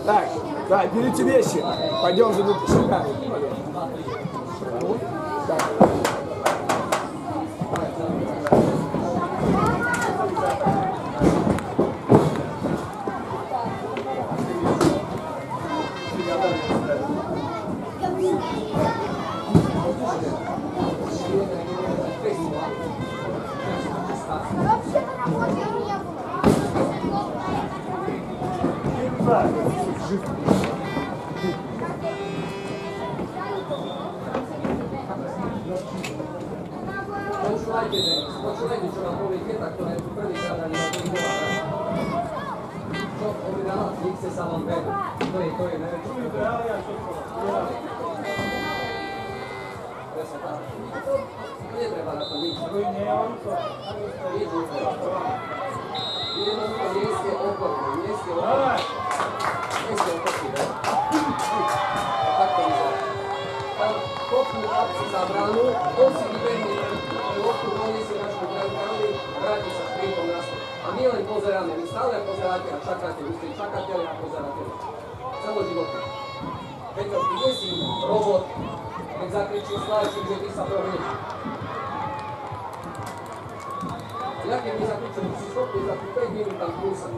Так, да, берите вещи. Пойдем за сюда. Так. Počúvajte, čo vám povie Keta, ktorá je tu prvýkrát ani na to vyhovára. Čo povedala, nechce sa vám vedieť. To je najväčšie. Presne tak. Netreba na to nič. Nič netreba. Jednoducho nie ste okorní, nie ste okorní, ne? Tak to vyzerá. Tam kopnú chlapci za bránu, on si vybehne loptu, doniesie našu brankárovi, vráti sa šprintom naspäť. A my len pozeráme, vy stále pozeráte a čakáte, vy ste čakateľi a pozeráte. Celoživotne. Peťo, ty nie si robot, keď zakričil Sláčik, že ty sa prohrieš. Ja keď mi zakričil, ty si schopný za 5 minút tam klúsať.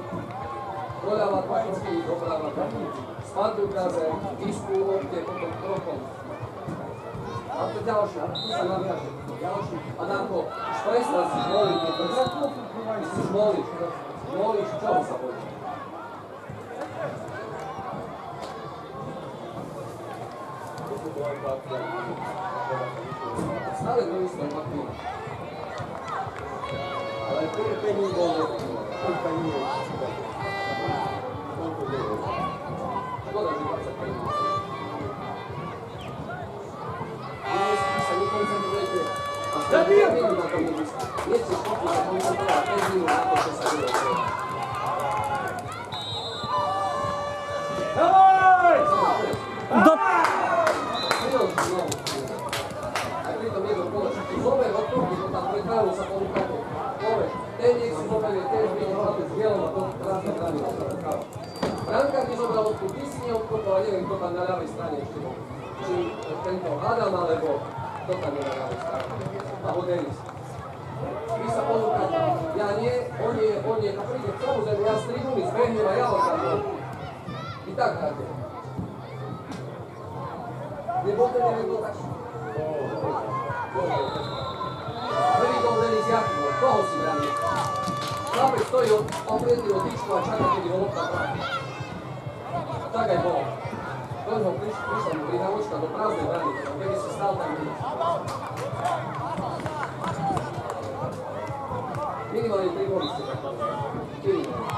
Doľava Pakovský, doprava Pakovský. Spadnú kaze, výšku, lopte, potom krokom. A to ďalšie, a tu sa naviaže. Ďalší. Adamko, už prestan si žmoliť, nie prsa. Ty si žmoliš. Žmoliš, čoho sa bojíš? Stále to isté opakujeme. Ale prvý bol škoda, že 25 minút. Vy sa nekoncentrujete a stále minút na tom nebysku. Nie ste schopní sa koncentrovať 5 minút na to, čo sa deje. Dávaj! Aj pritom jedno kolo, čo ty zober od toho, že tam prekávu sa ponúkate. Poveš, ten nech si zoberie, ten vidie chlapec s bielom a to krásne bránil. Brankár ti zobral odkú, ty si neodkopol a neviem, kto tam na ľavej strane ešte bol. Či tento Adam, alebo kto tam je na ľavej strane. Alebo Denis. Vy sa ponúkate, ja nie, on nie, a príde, samozrejme, ja z tribúny zbehnem a ja ho tam bol. I tak hráte. Nebol ten, nebol tak. Prvý gol Denis Jakubov, koho si bránil? Chlapec stojí oprietý od tyčku a čaká, kedy ho lopta práve. Tak aj bolo. Koľko prišla mu prihravočka do prázdnej brány, keby si stál tam minus. Minimálne 3 góly ste tak povedali. Minimálne.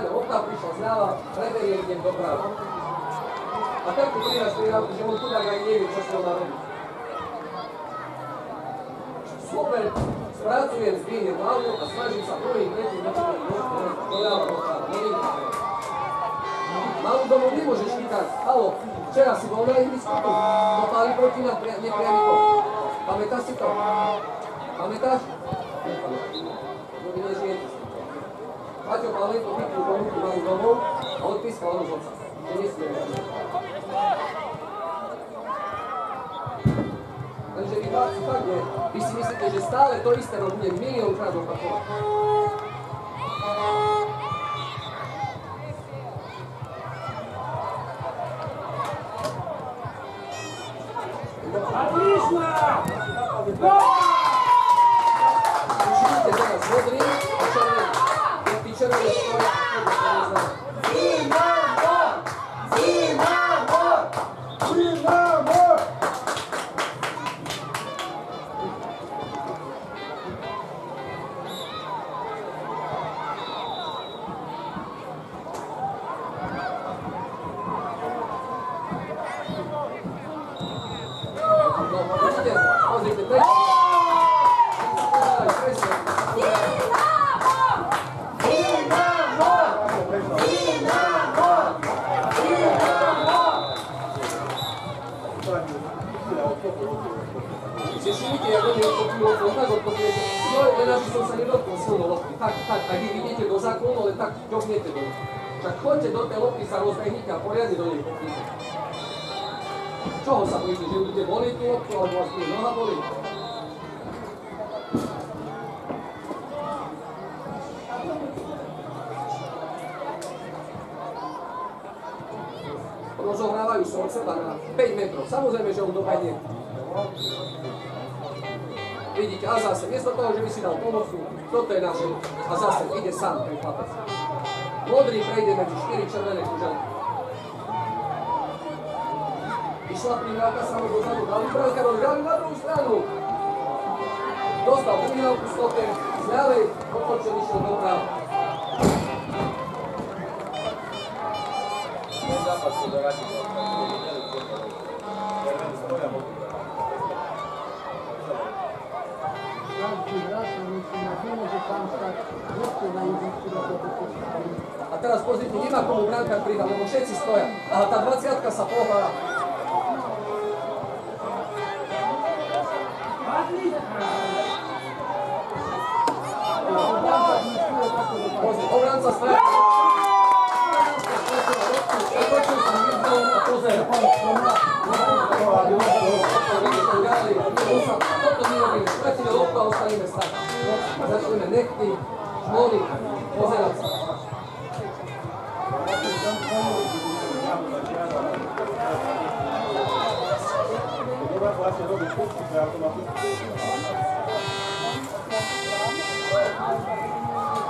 Lopta prišla zľava, preberie idem doprava. A takto príraz prihrávky, že on chudák aj nevie, čo sa má robiť. Super, spracujem, zdvihnem hlavu a snažím sa prvým, tretím, doľava doprava. Malú domu nemôžeš chytať. Haló, včera si bol na ihrisku, dopáli proti nám nepriamy kop. Pamätáš si to? Pamätáš? No vy nežijete si. Paťo Palenko chytil ponuku malú domov a odpískal ono z oca. To nesmieme. Takže vy fakt nie. Vy si myslíte, že stále to isté budem miliónkrát opakovať. Отлично! Vidíte, pozrite, tretí. Si všimnite, ako neodkopilo to, tak odkopujete. No, len aby som sa nedotkol silno lopty. Tak, ak vy vidíte do záklonu, len tak ťoknete do nej. Však choďte do tej lopty, sa rozbehnite a poriadne do nej kopnite. Čoho sa bojíte, že budete boliť tú loptu, alebo vás bude noha boliť? Rozohrávajú sa od seba na 5 metrov. Samozrejme, že on dobehne. Vidíte, a zase, miesto toho, že by si dal pomocnú, toto je naše, a zase ide sám ten chlapec. Modrý prejde medzi 4 červené kuželky. Išla prihrávka sa mu dozadu, dali bránka, rozhrali na druhú stranu. Dostal prihrávku stoper, z ľavej, opočen išiel doprava. Ten zápas to doradí, červený stoja modrý. A teraz pozrite, nemá komu bránkár pridať, lebo všetci stoja. Aha, tá 20-ka sa pohľadá. Pozri, obránca stoja. Otočil sa výzvom a pozor. Toto my robíme, stratíme loptu a ostaneme stať. Začneme nechty, šmony, pozerať sa.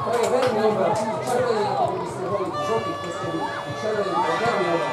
To je veľmi obraz. Červený, ako by ste boli žltý, keď ste boli červený, to je veľmi obraz.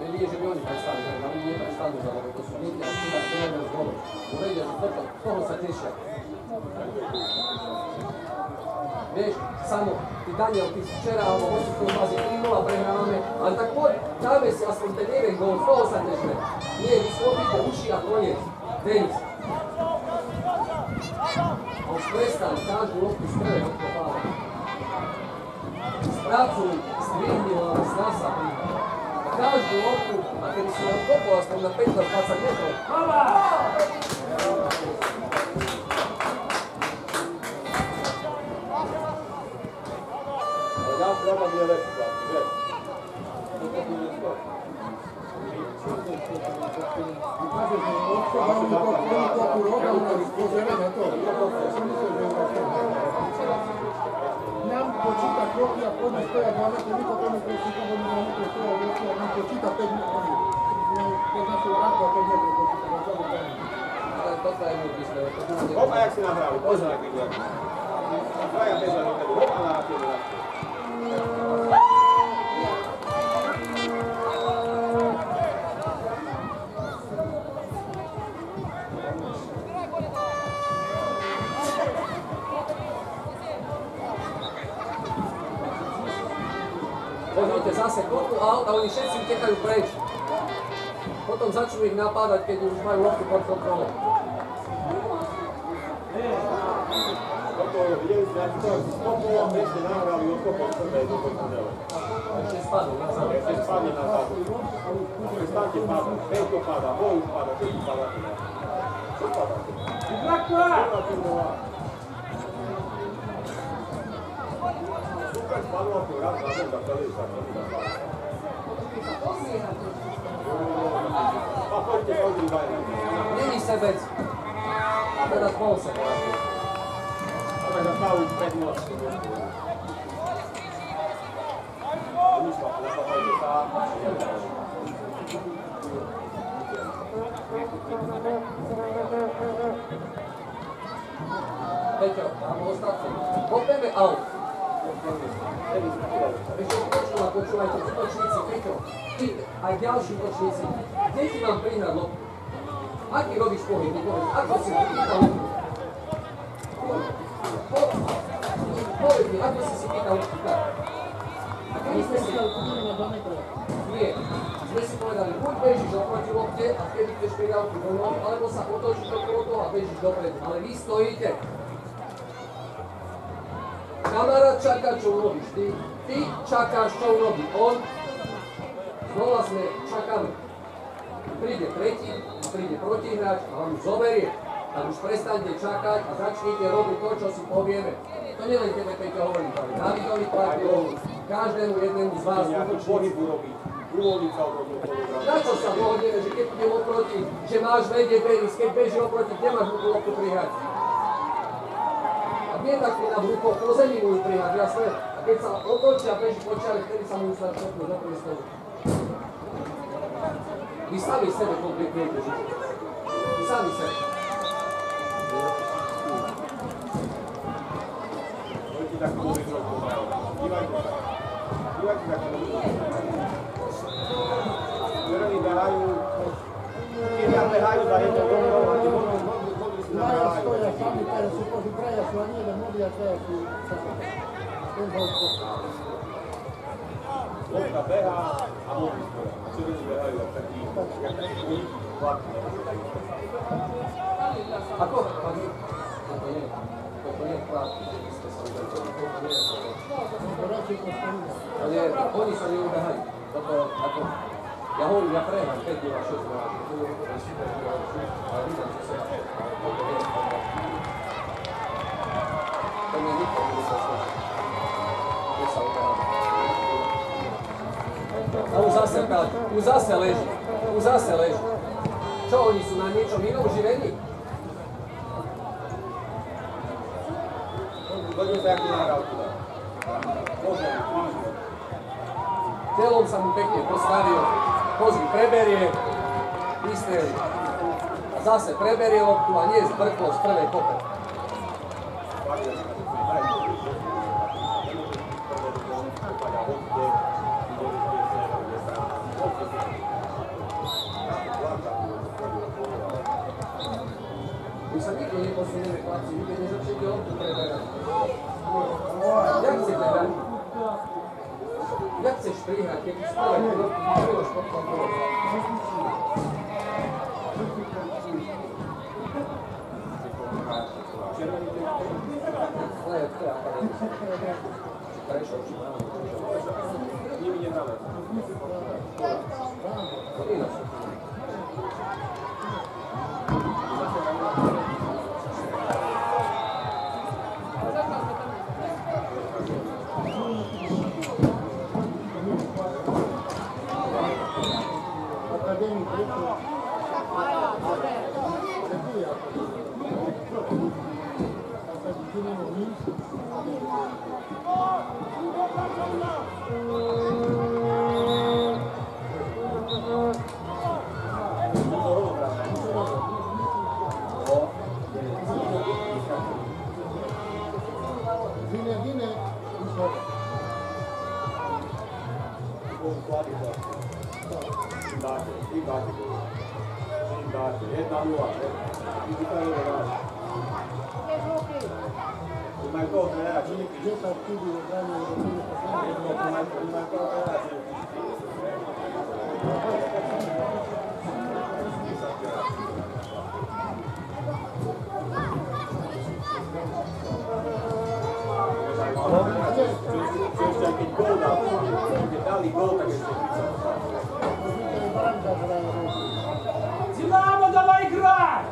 Nevidie, že by oni prestali, že oni neprestanú, lebo to sú deti a sú na červené zbroje. Uvedia, že toho sa tešia. Vieš, Samo, ty Daniel, ty včera alebo hoci v tom bázi 3-0 prehrávame, ale tak poď, dáme si aspoň ten jeden gól, z toho sa tešme. Nie, vy sklopíte uši a koniec. Denis. A už prestaň, každú loptu strele odkopáva. Spracuj, zdvihni hlavu, sná sa príjma. A každú loptu, a keby si odkopol aspoň na 15-20 metrov. Treba mi je lepší vlastne, vieš. Toto bude skôr. Nám počíta kroky a poďme stoja 2 metry, my to tomu počítame, my máme to stoja 2 metry a nám počíta 5 metrov. Keď našu rádku a 5 metrov počítame, čo by tam. Ale toto je môj výsledok. Hop, a jak si nahrali, pozor, ak vidú. Dvaja bežia do tebu, hop a na tebu na tebu. Pozrite zase kopu aut a oni všetci utekajú preč. Potom začnú ich napádať, keď už majú loptu pod kontrolou. Videli ste, ak to skopol a presne nahrali odkopol, čo to je do poďme. Ešte spadnú na zadu. Ešte spadne na zadu. Prestaňte padať, Fejko padá, Bohu padá, všetci padáte. Čo padáte? Super spadlo ako raz na zem, tak celý sa nevydáva. A poďte, poďte, dajme. Není sebec. A teraz bol sa. Peťo, mám ostatné. Poďme out. Ešte počúvajte, útočníci, Peťo, ty aj ďalší útočníci, kde ti mám prihrať loptu? Aký robíš pohyb, povedz, ako si chytal loptu? Povedz mi, ako si chytal loptu? A kedy sme si... Nie, sme si povedali, buď bežíš oproti lopte a vtedy chceš prihrávku do nohy, alebo sa otočíš okolo toho a bežíš dopredu, ale vy stojíte. Kamarát čaká, čo urobíš ty. Ty čakáš, čo urobí on. Znova sme čakali. Príde tretí, príde protihráč a vám už zoberie. Tak už prestaňte čakať a začnite robiť to, čo si povieme. To nielen tebe, Peťo, hovorím, ale Davidovi Plakovi, každému jednému z vás útočníci. Na čo sa dohodneme, že keď idem oproti, že máš vedieť Beris, keď beží oproti, kde máš mu tú loptu prihrať? Nie tak na brucho, po zemi mu ju prihrať, jasné? A keď sa otočí a beží počiare, vtedy sa mu ju stať šopnúť do priestoru. Vy sami sebe komplikujete život. Vy sami sebe. Poďte tak môžete rozpoznať. Dívajte sa. Dívajte sa, ako Zverení behajú, keď behajú za jednou domov, a tí modli si nám Maja behajú. stoja sami, kada su koži kraja su, a nije da modlija kraja su ten bol Lopta beha a modli stoja. A červení behajú jak taký hladný. Ako? Toto nie. Toto nie je krátky, že vy ste sa uberali. Toto nie je toto. To nie, oni sa neubehajú. Toto, ako... Ja hovorím, ja prehrám 5 a 6 behajú. To je super, ale vidím, že sa... To nie je nikto, kde sa snaží. Kde sa uberá. A už zase leží. Už zase leží. Čo, oni sú na niečom inom živení? Poďme sa, aký nahral teda. Môžem, krížne. Telom sa mu pekne postavil. Pozri, preberie, vystrelí. A zase preberie loptu a nie zbrklo z prvej kope. My sa nikto neposunieme chlapci, vy keď nezačnete loptu preberať. Jak chcete hrať? Jak chceš prihrať, keď už stále tú loptu vyšľuješ pod kontrolou? Ale to je akademické. Prešol, či máme. Nimi nie nawet. To ináč. Akademik, Динамо, давай играть!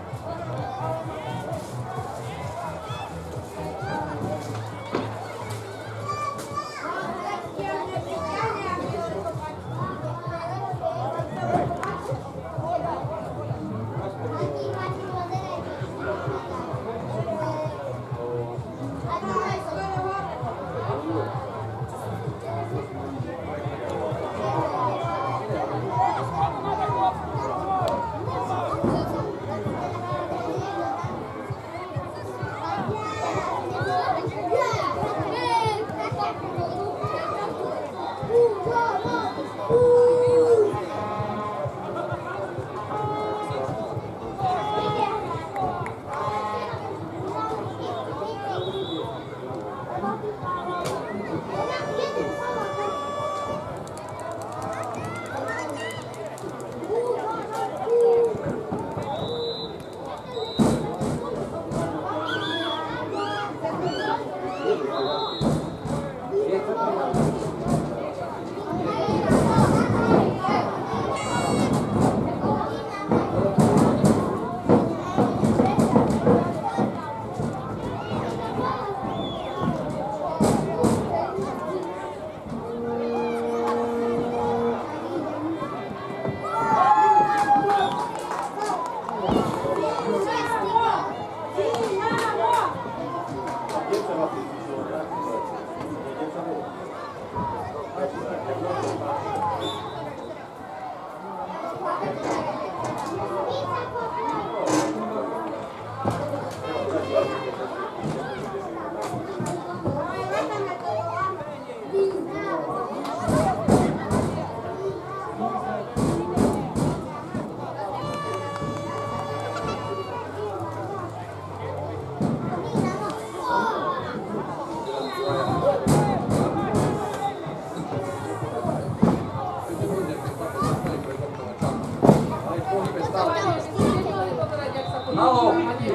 Halo,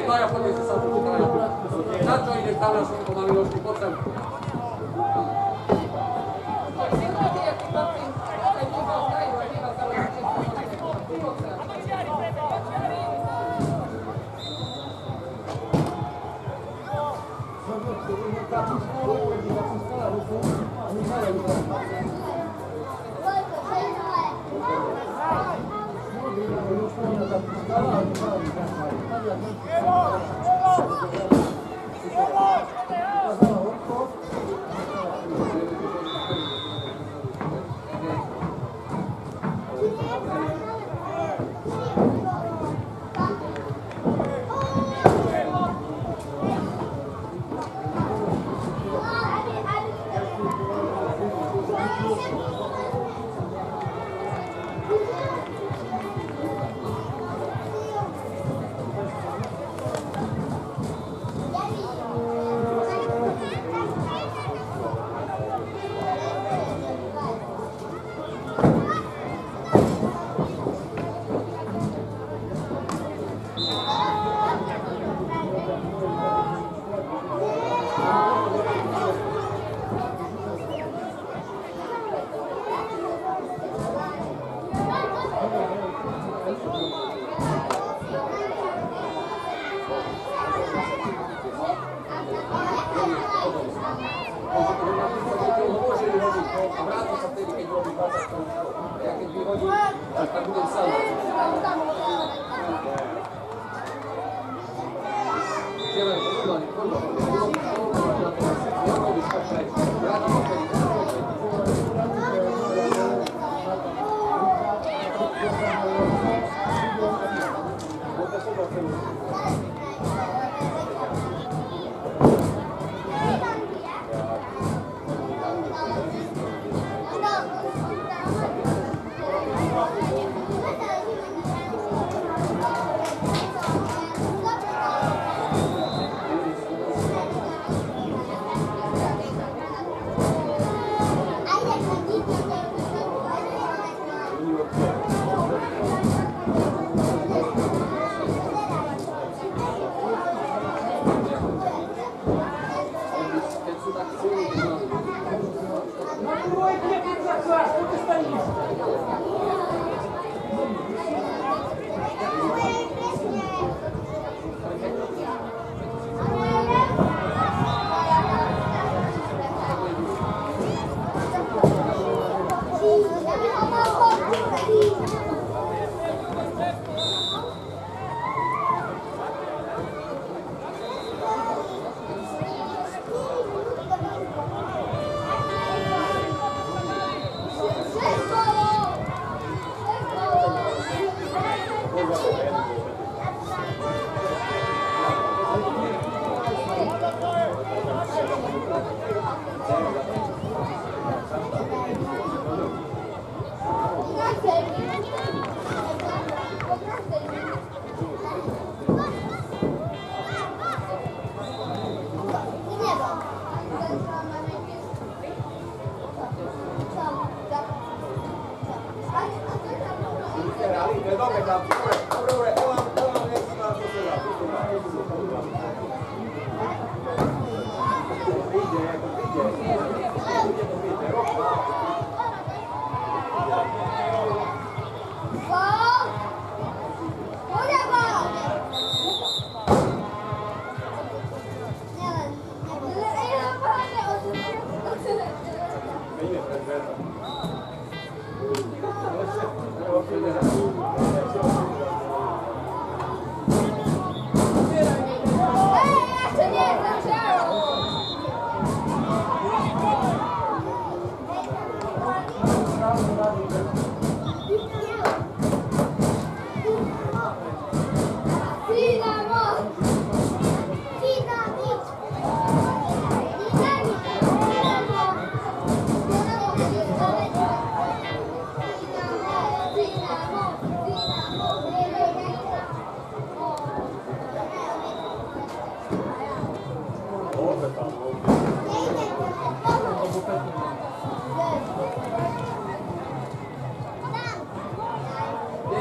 Maja, poďme sa tu kraja. Na čo ideš tam na svojho maliložky? Poď sem.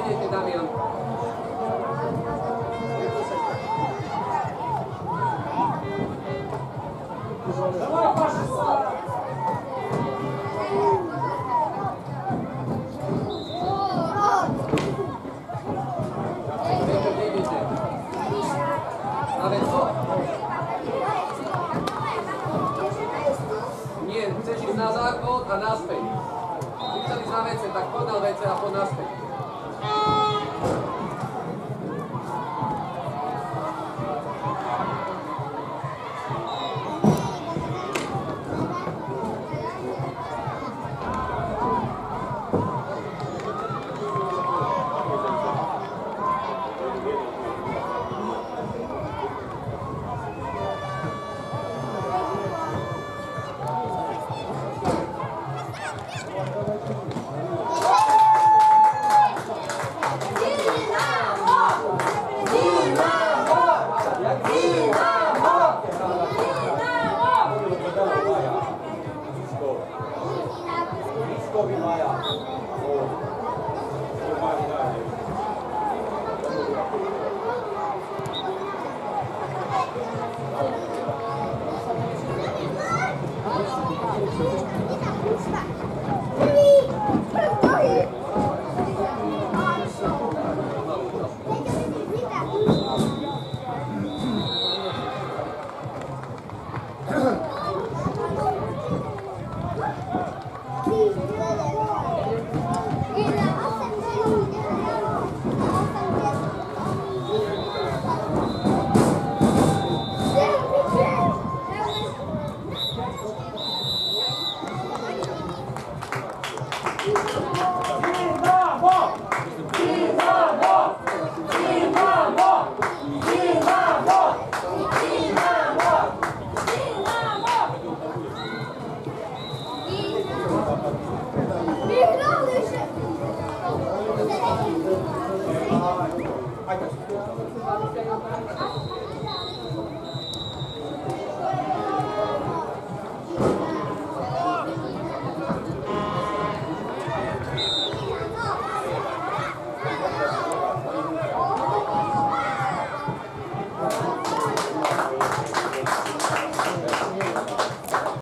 Jedete, Damian. Давай, Паша! Prečo nejdete? Na vecko? Nie, chceš ísť na záchod a naspäť. Ty chcel ísť na vece, tak poď na vece a poď naspäť. Maja.